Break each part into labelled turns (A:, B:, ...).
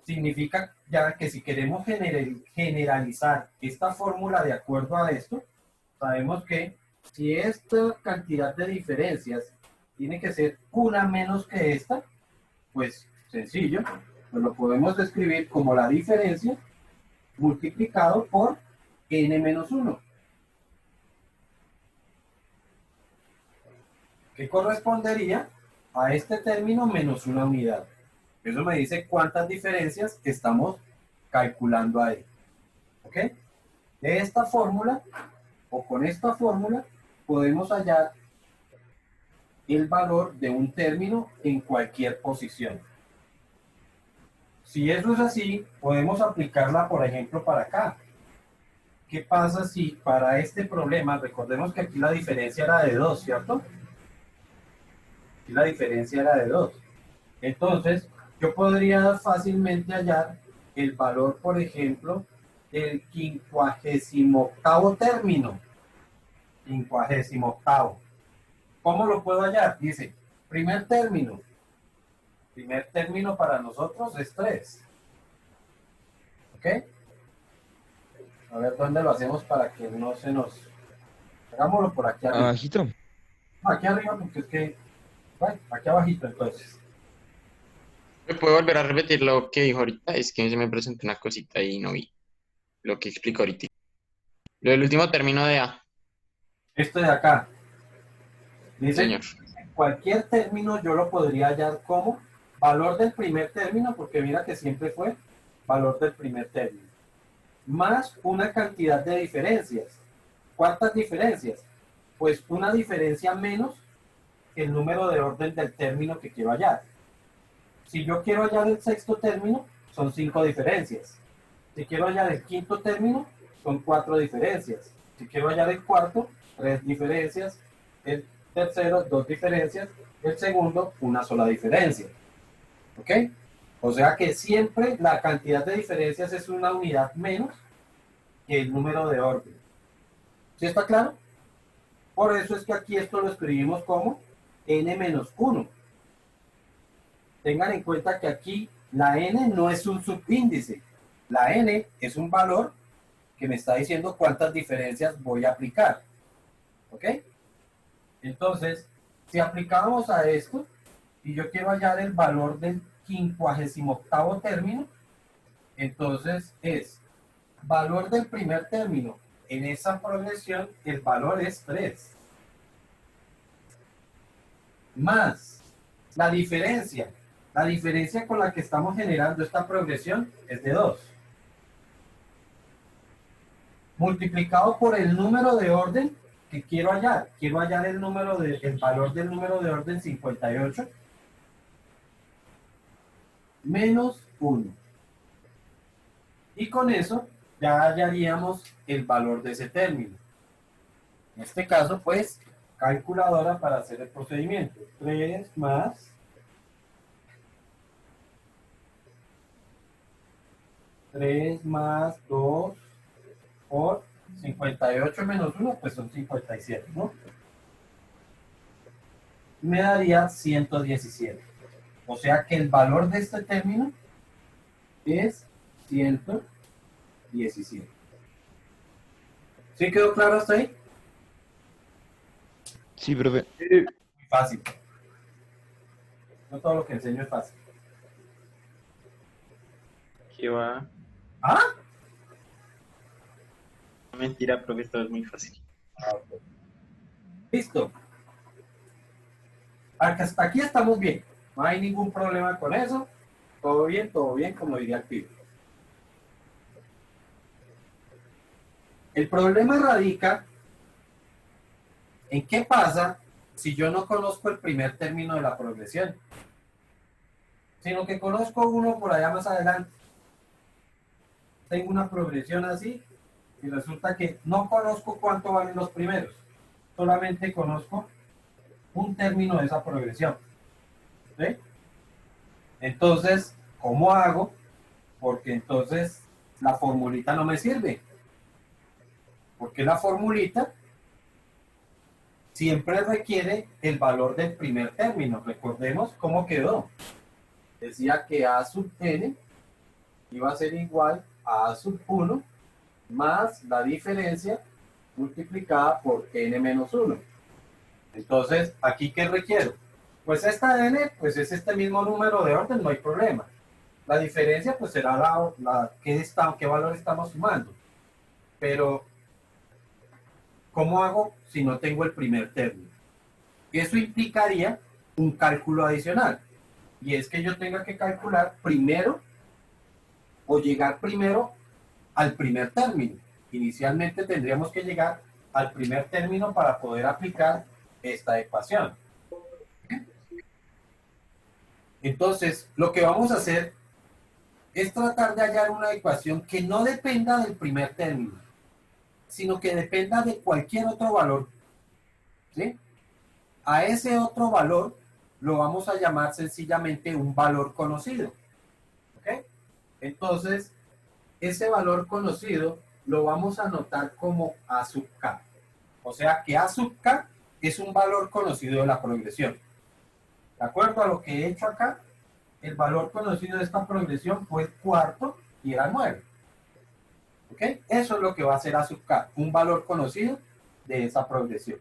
A: significa ya que si queremos generalizar esta fórmula de acuerdo a esto, sabemos que si esta cantidad de diferencias tiene que ser una menos que esta, pues sencillo, pues lo podemos describir como la diferencia multiplicado por n menos 1, que correspondería a este término menos una unidad. Eso me dice cuántas diferencias estamos calculando ahí. ¿Ok? De esta fórmula, o con esta fórmula, podemos hallar el valor de un término en cualquier posición. Si eso es así, podemos aplicarla, por ejemplo, para acá. ¿Qué pasa si para este problema, recordemos que aquí la diferencia era de 2, ¿cierto? Aquí la diferencia era de 2. Entonces, yo podría fácilmente hallar el valor, por ejemplo, del 58º término. 58º. ¿Cómo lo puedo hallar? Dice, primer término. Primer término para nosotros es 3. ¿Ok? A ver dónde lo hacemos para que no se nos... Hagámoslo por aquí arriba.
B: Abajito.
A: No, aquí arriba porque es que... Bueno, aquí abajito entonces.
C: ¿Me puedo volver a repetir lo que dijo ahorita? Es que se me presentó una cosita y no vi lo que explicó ahorita. Lo del último término de A,
A: Esto de acá. Dice,
C: señor.
A: cualquier término yo lo podría hallar como valor del primer término, porque mira que siempre fue valor del primer término, más una cantidad de diferencias. ¿Cuántas diferencias? Pues una diferencia menos que el número de orden del término que quiero hallar. Si yo quiero hallar el sexto término, son 5 diferencias. Si quiero hallar el quinto término, son 4 diferencias. Si quiero hallar el cuarto, 3 diferencias. El tercero, 2 diferencias. El segundo, una sola diferencia. ¿Ok? O sea que siempre la cantidad de diferencias es una unidad menos que el número de orden. ¿Sí está claro? Por eso es que aquí esto lo escribimos como n menos 1. Tengan en cuenta que aquí la n no es un subíndice. La n es un valor que me está diciendo cuántas diferencias voy a aplicar. ¿Ok? Entonces, si aplicamos a esto, y yo quiero hallar el valor del 58º término, entonces es valor del primer término. En esa progresión, el valor es 3. Más la diferencia. La diferencia con la que estamos generando esta progresión es de 2. Multiplicado por el número de orden que quiero hallar. Quiero hallar el valor del número de orden 58 menos 1. Y con eso ya hallaríamos el valor de ese término. En este caso, pues, calculadora para hacer el procedimiento. 3 más 3 más 2 por 58 menos 1, pues son 57, ¿no? Me daría 117. O sea que el valor de este término es 117. ¿Sí quedó claro hasta ahí?
B: Sí, profe.
A: Muy fácil. No todo lo que enseño es fácil.
C: ¿Qué va?
A: ¿Ah?
C: Mentira, profe, esto es muy fácil.
A: Listo. Hasta aquí estamos bien. No hay ningún problema con eso. Todo bien, como diría el pibe. El problema radica en qué pasa si yo no conozco el primer término de la progresión, sino que conozco uno por allá más adelante. Tengo una progresión así y resulta que no conozco cuánto valen los primeros, solamente conozco un término de esa progresión. ¿Sí? Entonces, ¿cómo hago? Porque entonces la formulita no me sirve. Porque la formulita siempre requiere el valor del primer término. Recordemos cómo quedó. Decía que A sub n y va a ser igual a sub 1 más la diferencia multiplicada por n menos 1. Entonces, ¿aquí qué requiero? Pues esta n, pues es este mismo número de orden, no hay problema. La diferencia, pues será qué valor estamos sumando. Pero, ¿cómo hago si no tengo el primer término? Eso implicaría un cálculo adicional. Y es que yo tenga que calcular primero o llegar primero al primer término. Inicialmente tendríamos que llegar al primer término para poder aplicar esta ecuación. Entonces, lo que vamos a hacer es tratar de hallar una ecuación que no dependa del primer término, sino que dependa de cualquier otro valor. ¿Sí? A ese otro valor lo vamos a llamar sencillamente un valor conocido. ¿Ok? Entonces, ese valor conocido lo vamos a anotar como A sub k. O sea que A sub k es un valor conocido de la progresión. De acuerdo a lo que he hecho acá, el valor conocido de esta progresión fue el cuarto y era 9. ¿Ok? Eso es lo que va a ser A sub k, un valor conocido de esa progresión.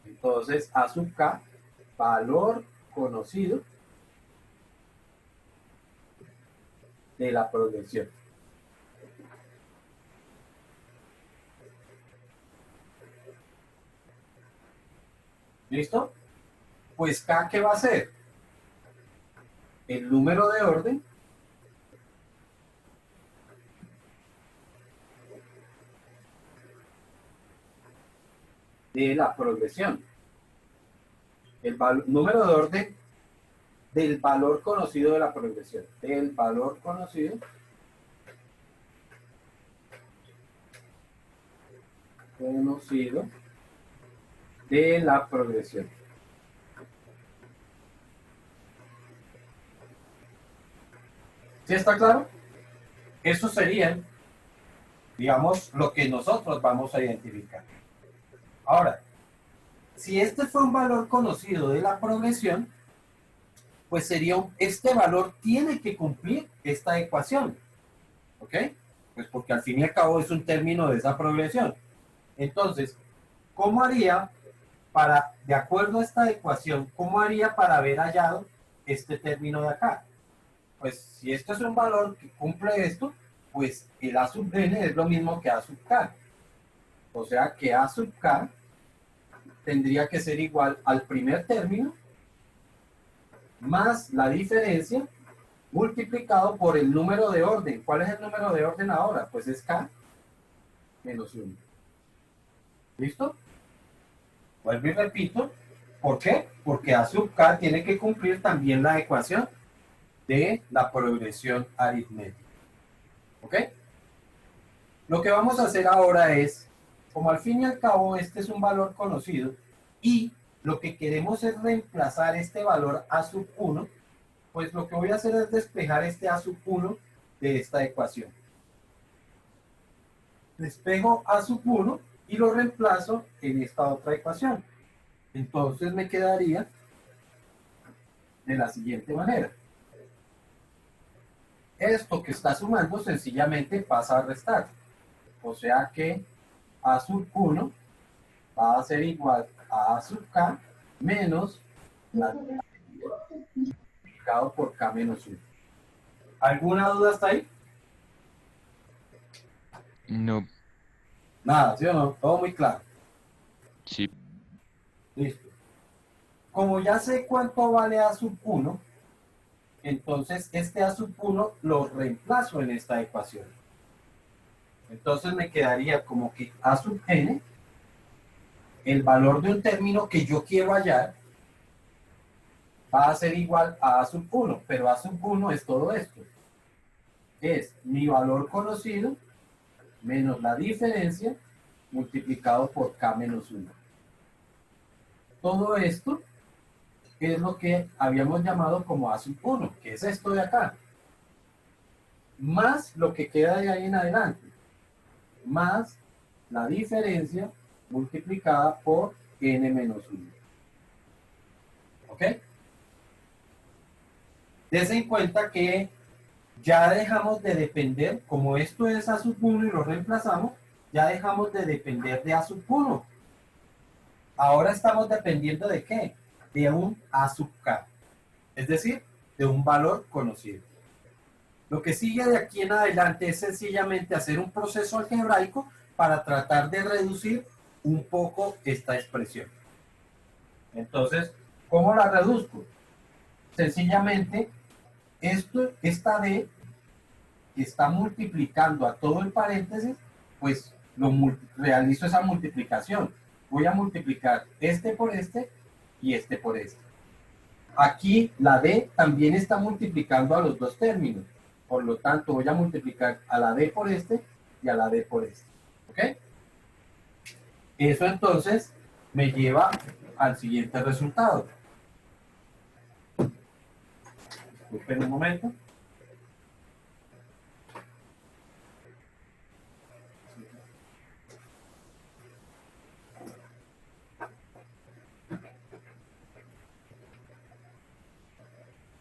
A: Entonces, A sub k, valor conocido de la progresión. ¿Listo? Pues K, ¿qué va a ser? El número de orden de la progresión. El número de orden del valor conocido de la progresión. Del valor conocido de la progresión. ¿Sí está claro? Eso sería, digamos, lo que nosotros vamos a identificar. Ahora, si este fue un valor conocido de la progresión, pues sería, este valor tiene que cumplir esta ecuación. ¿Ok? Pues porque al fin y al cabo es un término de esa progresión. Entonces, ¿cómo haría para, de acuerdo a esta ecuación, cómo haría para haber hallado este término de acá? Pues si esto es un valor que cumple esto, pues el A sub n es lo mismo que A sub k. O sea que A sub k tendría que ser igual al primer término más la diferencia multiplicado por el número de orden. ¿Cuál es el número de orden ahora? Pues es k menos 1. ¿Listo? Vuelvo y repito. ¿Por qué? Porque A sub k tiene que cumplir también la ecuación de la progresión aritmética. ¿Ok? Lo que vamos a hacer ahora es, como al fin y al cabo este es un valor conocido y lo que queremos es reemplazar este valor A sub 1, pues lo que voy a hacer es despejar este A sub 1 de esta ecuación. Despejo A sub 1 y lo reemplazo en esta otra ecuación. Entonces me quedaría de la siguiente manera. Esto que está sumando sencillamente pasa a restar. O sea que A sub 1 va a ser igual a A sub k menos la multiplicado por k menos 1. ¿Alguna duda hasta ahí?
B: No,
A: Nada, ¿sí o no? Todo muy claro.
B: sí.
A: Listo. Como ya sé cuánto vale A sub 1, entonces este A sub 1 lo reemplazo en esta ecuación. Entonces me quedaría como que A sub n, el valor de un término que yo quiero hallar, va a ser igual a sub 1, pero A sub 1 es todo esto. Es mi valor conocido menos la diferencia multiplicado por k menos 1. Todo esto es lo que habíamos llamado como A sub 1, que es esto de acá, más lo que queda de ahí en adelante, más la diferencia multiplicada por n menos 1. ¿Ok? Dense en cuenta que ya dejamos de depender, como esto es A sub 1 y lo reemplazamos, ya dejamos de depender de A sub 1. Ahora estamos dependiendo de ¿qué? De un A sub k, es decir, de un valor conocido. Lo que sigue de aquí en adelante es sencillamente hacer un proceso algebraico para tratar de reducir un poco esta expresión. Entonces, ¿cómo la reduzco? Sencillamente, esta D que está multiplicando a todo el paréntesis, pues realizo esa multiplicación. Voy a multiplicar este por este y este por este. Aquí la D también está multiplicando a los dos términos. Por lo tanto, voy a multiplicar a la D por este y a la D por este. ¿Ok? Eso entonces me lleva al siguiente resultado. Disculpen un momento.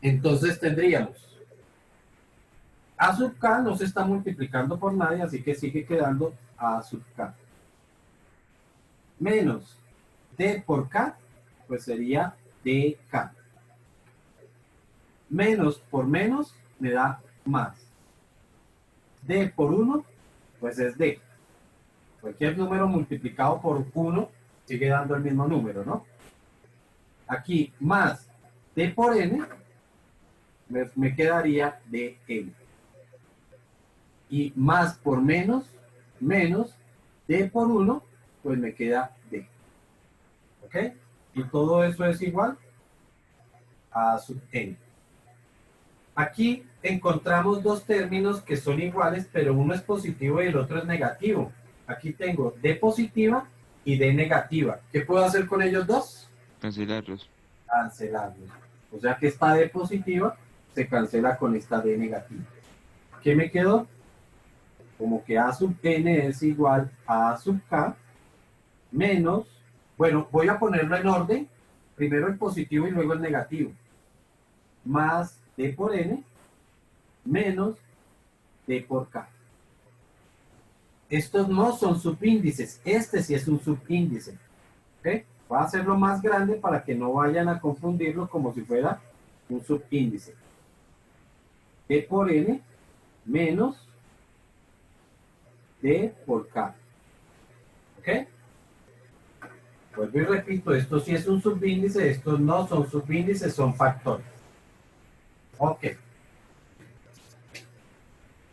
A: Entonces tendríamos A sub k no se está multiplicando por nadie, así que sigue quedando A sub k. Menos D por K, pues sería DK. Menos por menos me da más. D por 1, pues es D. Cualquier número multiplicado por 1 sigue dando el mismo número, ¿no? Aquí más D por N, me quedaría DN. Y más por menos, menos D por 1, pues me queda D. ¿Ok? Y todo eso es igual a sub n. Aquí encontramos dos términos que son iguales, pero uno es positivo y el otro es negativo. Aquí tengo D positiva y D negativa. ¿Qué puedo hacer con ellos dos?
B: Cancelarlos.
A: Cancelarlos. O sea que esta D positiva se cancela con esta D negativa. ¿Qué me quedó? Como que A sub n es igual a sub k menos, bueno, voy a ponerlo en orden, primero el positivo y luego el negativo, más D por n menos D por k. Estos no son subíndices, este sí es un subíndice. ¿Ok? Voy a hacerlo más grande para que no vayan a confundirlo como si fuera un subíndice. D por n menos D por k. ¿Ok? Vuelvo y repito, esto sí es un subíndice, estos no son subíndices, son factores. Ok.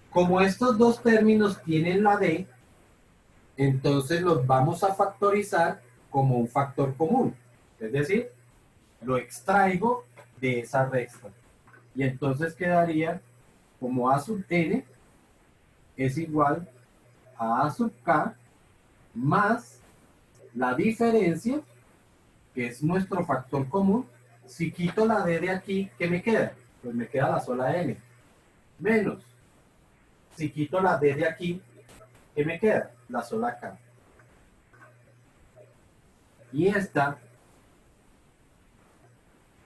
A: Como estos dos términos tienen la D, entonces los vamos a factorizar como un factor común. Es decir, lo extraigo de esa resta. Y entonces quedaría como A sub n es igual a A sub k más la diferencia, que es nuestro factor común. Si quito la D de aquí, ¿qué me queda? Pues me queda la sola n. Menos, si quito la D de aquí, ¿qué me queda? La sola k. Y esta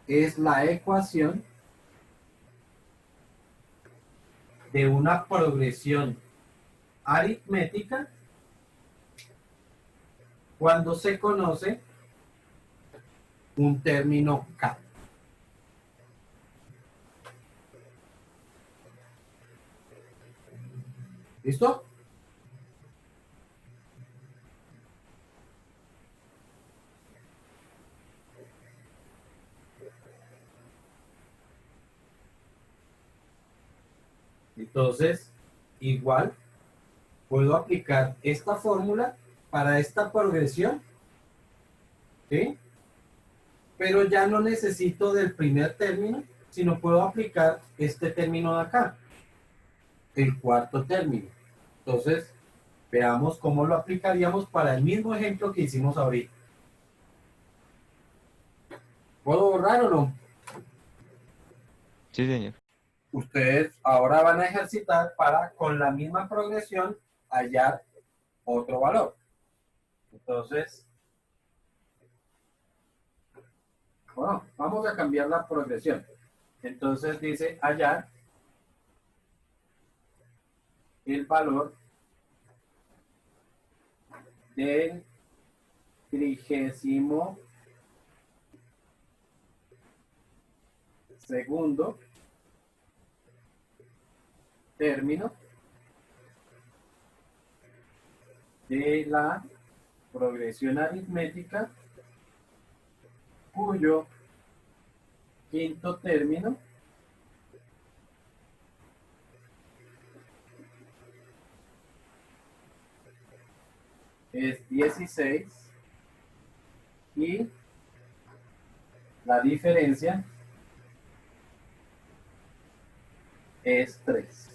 A: es la ecuación de una progresión aritmética cuando se conoce un término k. ¿Listo? Entonces, igual, puedo aplicar esta fórmula para esta progresión, ¿sí? Pero ya no necesito del primer término, sino puedo aplicar este término de acá, el cuarto término. Entonces, veamos cómo lo aplicaríamos para el mismo ejemplo que hicimos ahorita. ¿Puedo borrar o no?
B: Sí, señor.
A: Ustedes ahora van a ejercitar para, con la misma progresión, hallar otro valor. Entonces, bueno, vamos a cambiar la progresión. Entonces dice hallar el valor del 32º término de la progresión aritmética cuyo quinto término es 16 y la diferencia es 3.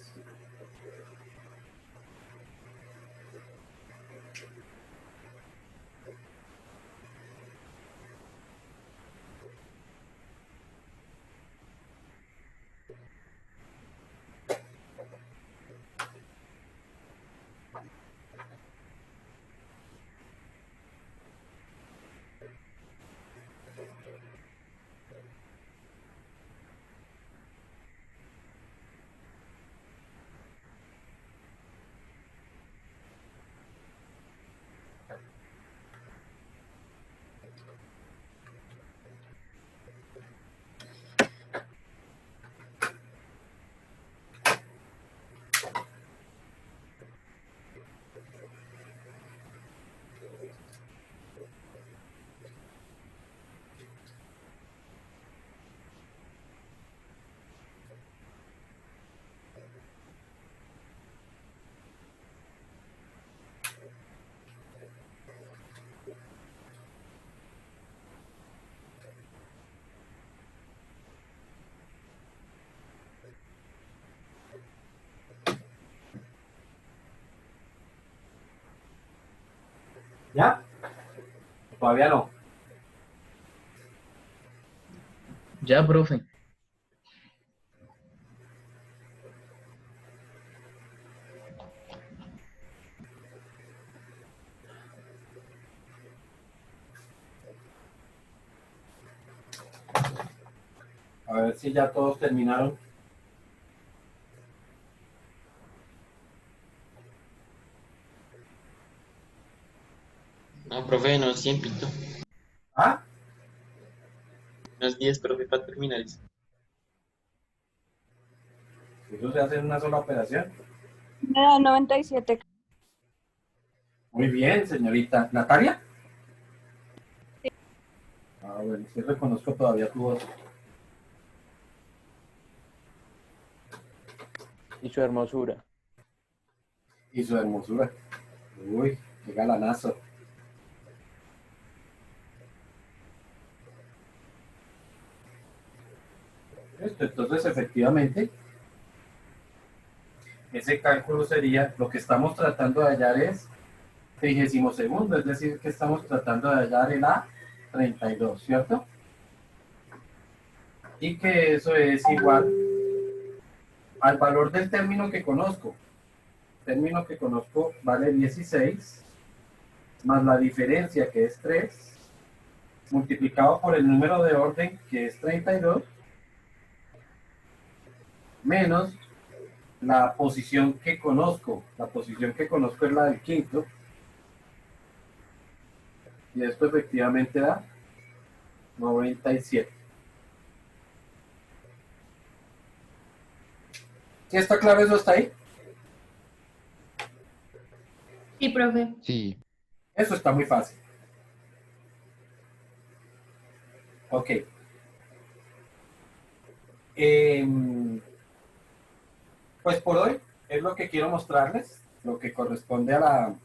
A: ¿Ya? Todavía no.
D: Ya, profe.
A: A ver si ya todos terminaron.
C: No, profe, no, 100 pito.
A: ¿Ah?
C: Unos 10, profe, para terminar eso.
A: Eso se hace en una sola operación.
E: Me da 97.
A: Muy bien, señorita. ¿Natalia? Ah, bueno, sí reconozco todavía tu voz.
F: Y su hermosura.
A: Y su hermosura. Uy, qué galanazo. Entonces, efectivamente, ese cálculo sería, lo que estamos tratando de hallar es 32º, es decir, que estamos tratando de hallar el A32, ¿cierto? Y que eso es igual al valor del término que conozco. El término que conozco vale 16, más la diferencia que es 3, multiplicado por el número de orden que es 32, menos la posición que conozco. La posición que conozco es la del quinto. Y esto efectivamente da 97. ¿Sí está claro eso hasta ahí?
E: Sí, profe.
B: Sí.
A: Eso está muy fácil. Ok. Pues por hoy es lo que quiero mostrarles, lo que corresponde a